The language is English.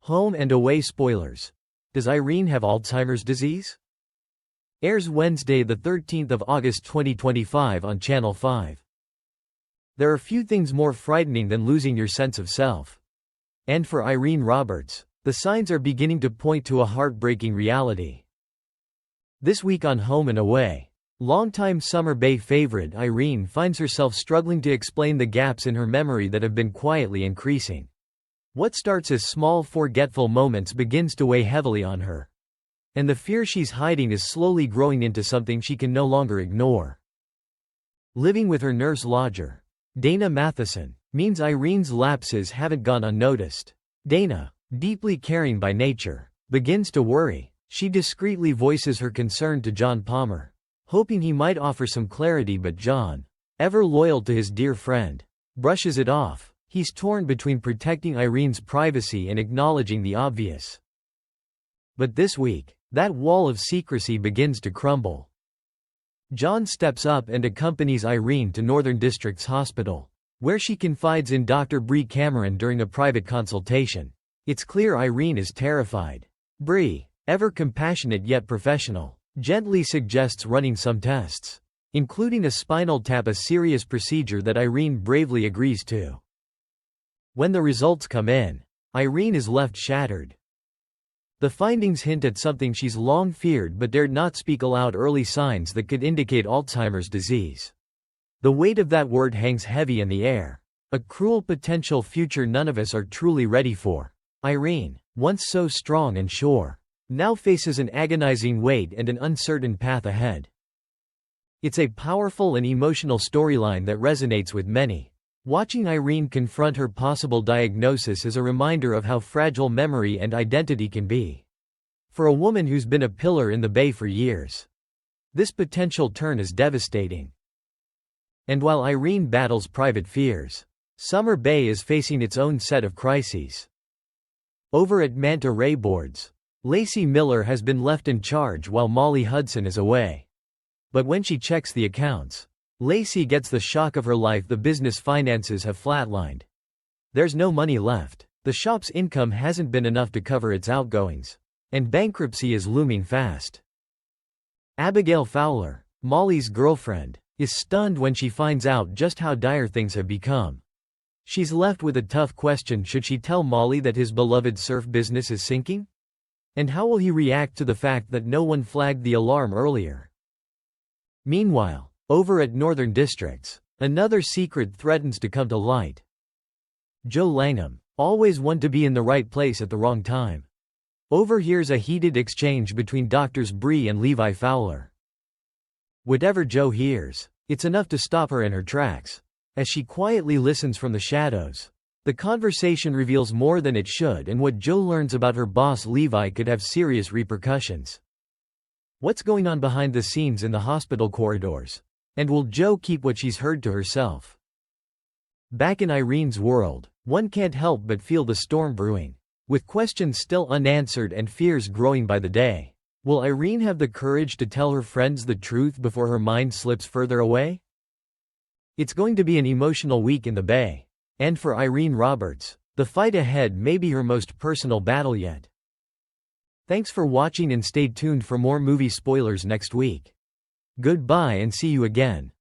Home and away spoilers. Does Irene have Alzheimer's disease? Airs Wednesday, the 13th of August 2025 on Channel 5. There are few things more frightening than losing your sense of self. And for Irene Roberts, the signs are beginning to point to a heartbreaking reality. This week on Home and Away, longtime Summer Bay favorite Irene finds herself struggling to explain the gaps in her memory that have been quietly increasing. What starts as small forgetful moments begins to weigh heavily on her. And the fear she's hiding is slowly growing into something she can no longer ignore. Living with her nurse lodger, Dana Matheson, means Irene's lapses haven't gone unnoticed. Dana, deeply caring by nature, begins to worry. She discreetly voices her concern to John Palmer, hoping he might offer some clarity, but John, ever loyal to his dear friend, brushes it off. He's torn between protecting Irene's privacy and acknowledging the obvious. But this week, that wall of secrecy begins to crumble. John steps up and accompanies Irene to Northern District's hospital, where she confides in Dr. Bree Cameron during a private consultation. It's clear Irene is terrified. Bree, ever compassionate yet professional, gently suggests running some tests, including a spinal tap, a serious procedure that Irene bravely agrees to. When the results come in, Irene is left shattered. The findings hint at something she's long feared but dared not speak aloud: early signs that could indicate Alzheimer's disease. The weight of that word hangs heavy in the air, a cruel potential future none of us are truly ready for. Irene, once so strong and sure, now faces an agonizing weight and an uncertain path ahead. It's a powerful and emotional storyline that resonates with many. Watching Irene confront her possible diagnosis is a reminder of how fragile memory and identity can be. For a woman who's been a pillar in the Bay for years, this potential turn is devastating. And while Irene battles private fears, Summer Bay is facing its own set of crises. Over at Manta Ray Boards, Lacey Miller has been left in charge while Molly Hudson is away. But when she checks the accounts, Lacey gets the shock of her life: the business finances have flatlined. There's no money left, the shop's income hasn't been enough to cover its outgoings, and bankruptcy is looming fast. Abigail Fowler, Molly's girlfriend, is stunned when she finds out just how dire things have become. She's left with a tough question: should she tell Molly that his beloved surf business is sinking? And how will he react to the fact that no one flagged the alarm earlier? Meanwhile, over at Northern Districts, another secret threatens to come to light. Joe Langham, always one to be in the right place at the wrong time, overhears a heated exchange between Doctors Bree and Levi Fowler. Whatever Joe hears, it's enough to stop her in her tracks. As she quietly listens from the shadows, the conversation reveals more than it should, and what Joe learns about her boss Levi could have serious repercussions. What's going on behind the scenes in the hospital corridors? And will Joe keep what she's heard to herself? Back in Irene's world, one can't help but feel the storm brewing, with questions still unanswered and fears growing by the day. Will Irene have the courage to tell her friends the truth before her mind slips further away? It's going to be an emotional week in the Bay. And for Irene Roberts, the fight ahead may be her most personal battle yet. Thanks for watching, and stay tuned for more movie spoilers next week. Goodbye and see you again.